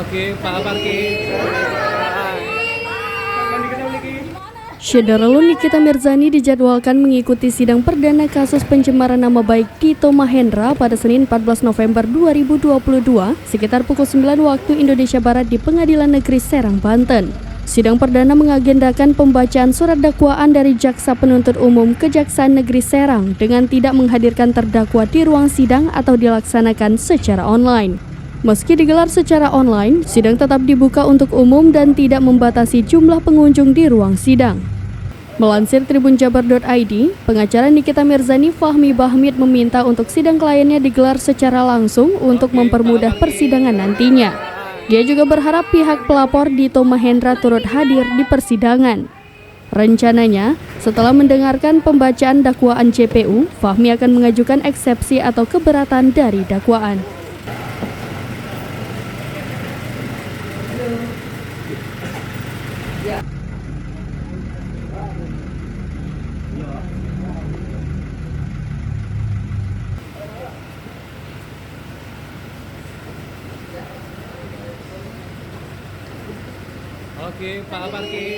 Oke, Pak Parki. Syederlu Nikita Mirzani dijadwalkan mengikuti sidang perdana kasus pencemaran nama baik Dito Mahendra pada Senin 14 November 2022 sekitar pukul 9 waktu Indonesia Barat di Pengadilan Negeri Serang, Banten. Sidang perdana mengagendakan pembacaan surat dakwaan dari Jaksa Penuntut Umum Kejaksaan Negeri Serang dengan tidak menghadirkan terdakwa di ruang sidang atau dilaksanakan secara online. Meski digelar secara online, sidang tetap dibuka untuk umum dan tidak membatasi jumlah pengunjung di ruang sidang. Melansir tribunjabar.id, pengacara Nikita Mirzani Fahmi Bahmid meminta untuk sidang kliennya digelar secara langsung untuk mempermudah persidangan nantinya. Dia juga berharap pihak pelapor Dito Mahendra turut hadir di persidangan. Rencananya, setelah mendengarkan pembacaan dakwaan JPU, Fahmi akan mengajukan eksepsi atau keberatan dari dakwaan. Oke, Pak Parki.